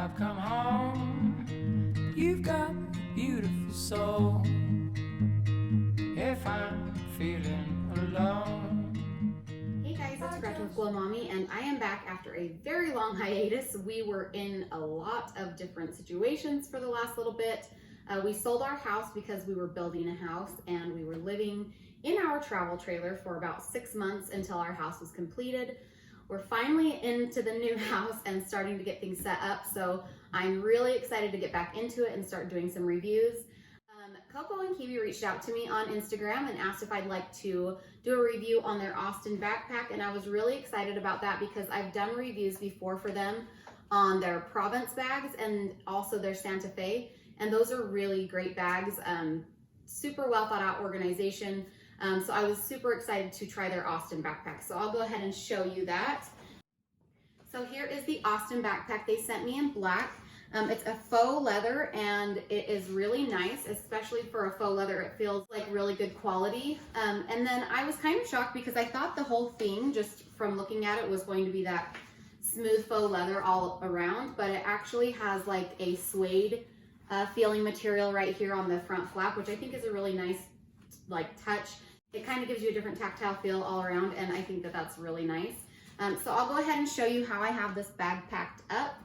I've come home. You've got a beautiful soul. If I'm feeling alone. Hey guys, it's Gretchen with Glow Mommy, and I am back after a very long hiatus. We were in a lot of different situations for the last little bit. We sold our house because we were building a house, and we were living in our travel trailer for about 6 months until our house was completed. We're finally into the new house and starting to get things set up, so I'm really excited to get back into it and start doing some reviews. Coco and Kiwi reached out to me on Instagram and asked if I'd like to do a review on their Austin backpack, and I was really excited about that because I've done reviews before for them on their Province bags and also their Santa Fe, and those are really great bags, super well thought out organization. So I was super excited to try their Austin backpack. So I'll go ahead and show you that. So here is the Austin backpack they sent me in black. It's a faux leather and it is really nice, especially for a faux leather. It feels like really good quality. And then I was kind of shocked because I thought the whole thing, just from looking at it, was going to be that smooth faux leather all around, but it actually has like a suede feeling material right here on the front flap, which I think is a really nice like touch. It kind of gives you a different tactile feel all around, and I think that that's really nice. So I'll go ahead and show you how I have this bag packed up,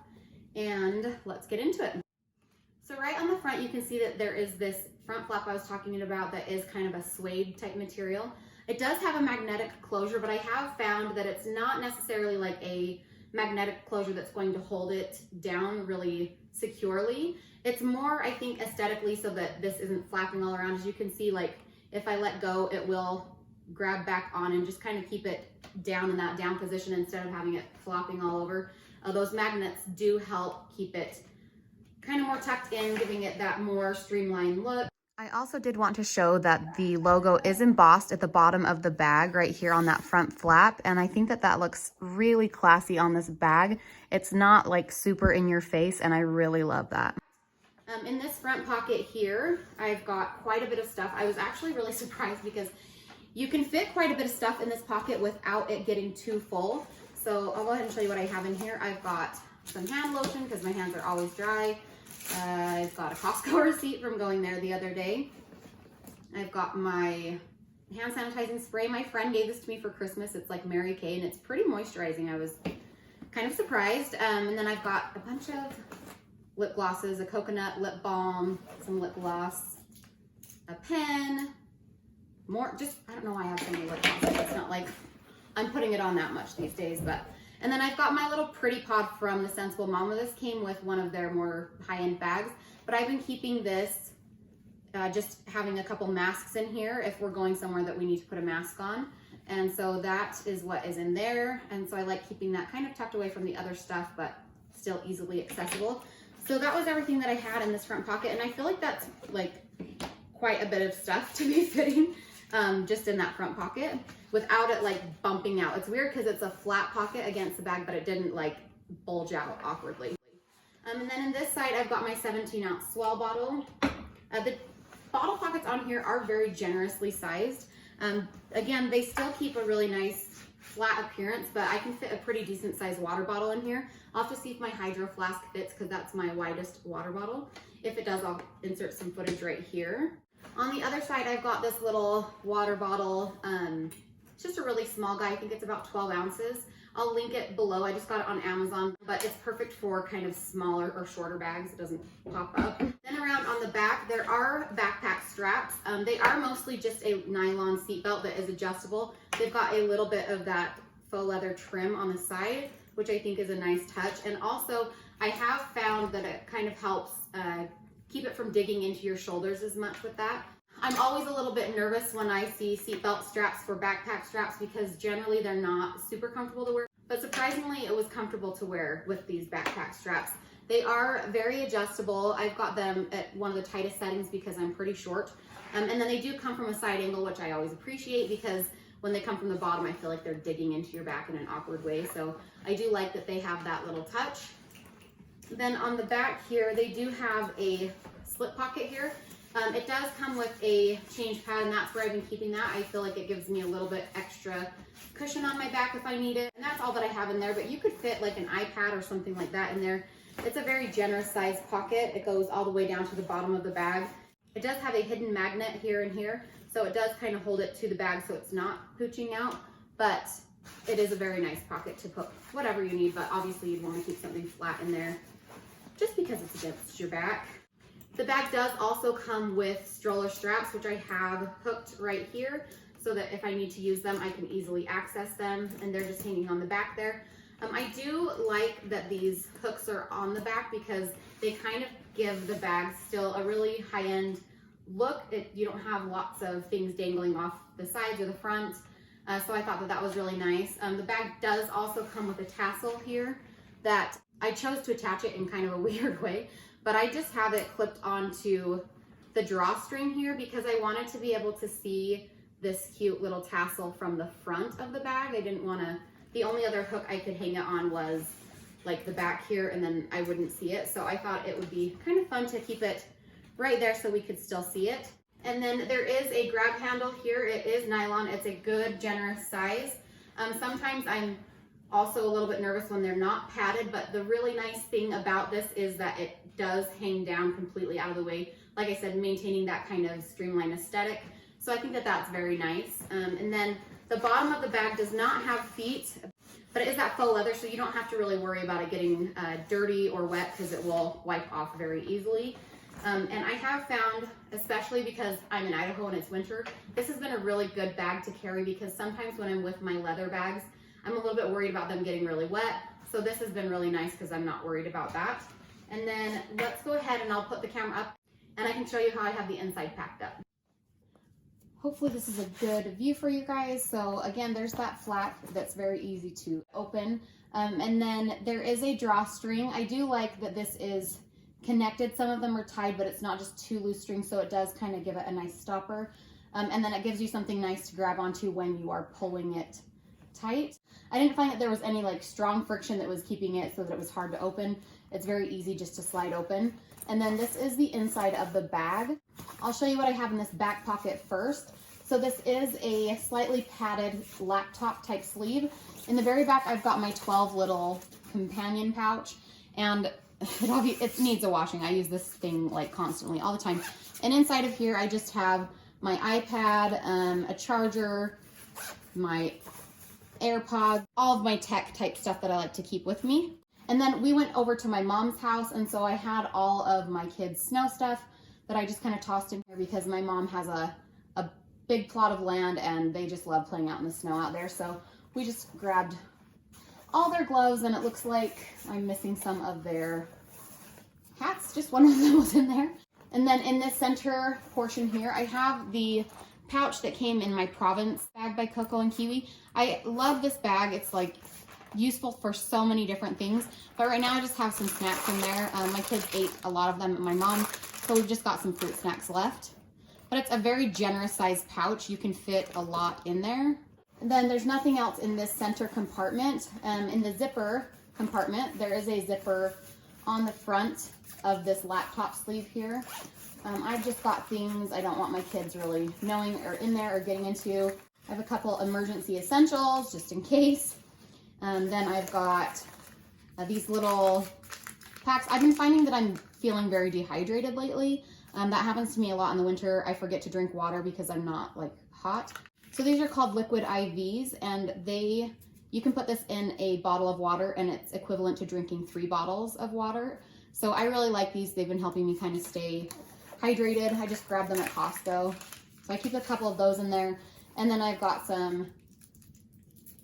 and let's get into it. So right on the front, you can see that there is this front flap I was talking about that is kind of a suede type material. It does have a magnetic closure, but I have found that it's not necessarily like a magnetic closure that's going to hold it down really securely. It's more, I think, aesthetically so that this isn't flapping all around. As you can see, like if I let go, it will grab back on and just kind of keep it down in that down position instead of having it flopping all over. Those magnets do help keep it kind of more tucked in, giving it that more streamlined look. I also did want to show that the logo is embossed at the bottom of the bag right here on that front flap, and I think that that looks really classy on this bag. It's not like super in your face, and I really love that. In this front pocket here, I've got quite a bit of stuff. I was actually really surprised because you can fit quite a bit of stuff in this pocket without it getting too full. So I'll go ahead and show you what I have in here. I've got some hand lotion because my hands are always dry. I've got a Costco receipt from going there the other day. I've got my hand sanitizing spray. My friend gave this to me for Christmas. It's like Mary Kay and it's pretty moisturizing. I was kind of surprised. And then I've got a bunch of lip glosses, a coconut lip balm, some lip gloss, a pen, more, just, I don't know why I have so many lip glosses. It's not like I'm putting it on that much these days, but, and then I've got my little pretty pod from the Sensible Mama. This came with one of their more high-end bags, but I've been keeping this, just having a couple masks in here if we're going somewhere that we need to put a mask on. And so that is what is in there. And so I like keeping that kind of tucked away from the other stuff, but still easily accessible. So that was everything that I had in this front pocket, and I feel like that's like quite a bit of stuff to be fitting just in that front pocket without it like bumping out. It's weird because it's a flat pocket against the bag, but it didn't like bulge out awkwardly. And then in this side, I've got my 17-ounce Swell bottle. The bottle pockets on here are very generously sized. Again, they still keep a really nice flat appearance, but I can fit a pretty decent sized water bottle in here. I'll have to see if my Hydro Flask fits because that's my widest water bottle. If it does, I'll insert some footage right here. On the other side, I've got this little water bottle. It's just a really small guy. I think it's about 12 ounces. I'll link it below. I just got it on Amazon, but it's perfect for kind of smaller or shorter bags. It doesn't pop up. Then around on the back, there are backpack straps. They are mostly just a nylon seat belt that is adjustable. They've got a little bit of that faux leather trim on the side, which I think is a nice touch. And also, I have found that it kind of helps keep it from digging into your shoulders as much with that. I'm always a little bit nervous when I see seatbelt straps for backpack straps because generally they're not super comfortable to wear, but surprisingly it was comfortable to wear with these backpack straps. They are very adjustable. I've got them at one of the tightest settings because I'm pretty short. And then they do come from a side angle, which I always appreciate because when they come from the bottom, I feel like they're digging into your back in an awkward way. So I do like that they have that little touch. Then on the back here, they do have a slip pocket here. It does come with a change pad, and that's where I've been keeping that. I feel like it gives me a little bit extra cushion on my back if I need it. And that's all that I have in there, but you could fit like an iPad or something like that in there. It's a very generous sized pocket. It goes all the way down to the bottom of the bag. It does have a hidden magnet here and here, so it does kind of hold it to the bag so it's not pooching out, but it is a very nice pocket to put whatever you need, but obviously you'd want to keep something flat in there just because it's against your back. The bag does also come with stroller straps, which I have hooked right here so that if I need to use them, I can easily access them, and they're just hanging on the back there. I do like that these hooks are on the back because they kind of give the bag still a really high-end look. You don't have lots of things dangling off the sides or the front, so I thought that that was really nice. The bag does also come with a tassel here that I chose to attach it in kind of a weird way, but I just have it clipped onto the drawstring here because I wanted to be able to see this cute little tassel from the front of the bag. I didn't want to, the only other hook I could hang it on was like the back here, and then I wouldn't see it. So I thought it would be kind of fun to keep it right there so we could still see it. And then there is a grab handle here. It is nylon. It's a good, generous size. Sometimes I'm also a little bit nervous when they're not padded, but the really nice thing about this is that it does hang down completely out of the way. Like I said, maintaining that kind of streamlined aesthetic. So I think that that's very nice. And then the bottom of the bag does not have feet, but it is that faux leather, so you don't have to really worry about it getting dirty or wet because it will wipe off very easily. And I have found, especially because I'm in Idaho and it's winter, this has been a really good bag to carry because sometimes when I'm with my leather bags, I'm a little bit worried about them getting really wet. So this has been really nice because I'm not worried about that. And then let's go ahead and I'll put the camera up and I can show you how I have the inside packed up. Hopefully this is a good view for you guys. So again, there's that flap that's very easy to open. And then there is a drawstring. I do like that this is connected. Some of them are tied, but it's not just two loose strings, so it does kind of give it a nice stopper. And then it gives you something nice to grab onto when you are pulling it tight. I didn't find that there was any like strong friction that was keeping it so that it was hard to open. It's very easy just to slide open. And then this is the inside of the bag. I'll show you what I have in this back pocket first. So this is a slightly padded laptop type sleeve. In the very back, I've got my 12 little companion pouch, and it needs a washing. I use this thing like constantly all the time. And inside of here, I just have my iPad, a charger, my AirPods, all of my tech type stuff that I like to keep with me. And then we went over to my mom's house, and so I had all of my kids' snow stuff that I just kind of tossed in here because my mom has a big plot of land and they just love playing out in the snow out there. So we just grabbed all their gloves, and it looks like I'm missing some of their hats. Just one of them was in there. And then in this center portion here, I have the pouch that came in my Province bag by Coco and Kiwi. I love this bag. It's like useful for so many different things, but right now I just have some snacks in there. My kids ate a lot of them at my mom, so we've just got some fruit snacks left. But it's a very generous sized pouch. You can fit a lot in there. And then there's nothing else in this center compartment. In the zipper compartment, there is a zipper on the front of this laptop sleeve here. I've just got things I don't want my kids really knowing or in there or getting into. I have a couple emergency essentials just in case. Then I've got these little packs. I've been finding that I'm feeling very dehydrated lately. That happens to me a lot in the winter. I forget to drink water because I'm not like hot. So these are called liquid IVs, and you can put this in a bottle of water and it's equivalent to drinking 3 bottles of water. So I really like these. They've been helping me kind of stay hydrated. I just grabbed them at Costco. So I keep a couple of those in there. And then I've got some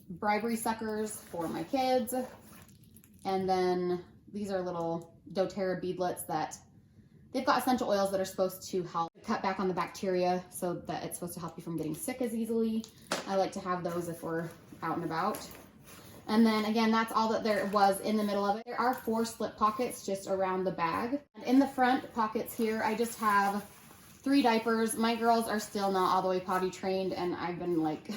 bribery suckers for my kids. And then these are little doTERRA beadlets that they've got essential oils that are supposed to help cut back on the bacteria so that it's supposed to help you from getting sick as easily. I like to have those if we're out and about. And then again, that's all that there was in the middle of it. There are 4 slip pockets just around the bag. And in the front pockets here, I just have 3 diapers. My girls are still not all the way potty trained, and I've been like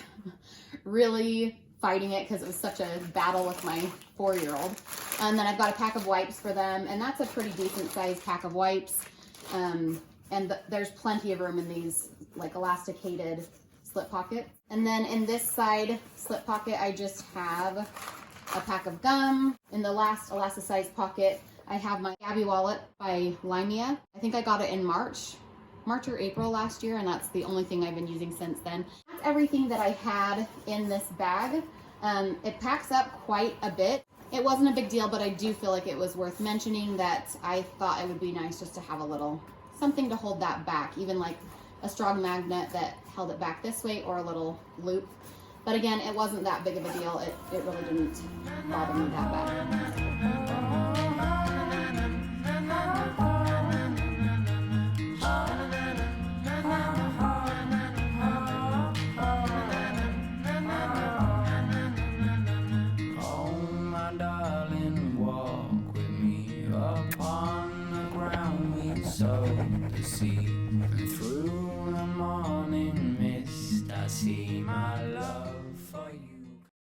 really fighting it because it was such a battle with my 4-year-old. And then I've got a pack of wipes for them, and that's a pretty decent sized pack of wipes. And there's plenty of room in these like elasticated slip pockets. And then in this side slip pocket, I just have a pack of gum. In the last elasticized pocket, I have my Gabby wallet by Limea. I think I got it in March or April last year, and that's the only thing I've been using since then. That's everything that I had in this bag. It packs up quite a bit. It wasn't a big deal, but I do feel like it was worth mentioning that I thought it would be nice just to have a little something to hold that back, even like a strong magnet that held it back this way or a little loop. But again, it wasn't that big of a deal. It really didn't bother me that bad.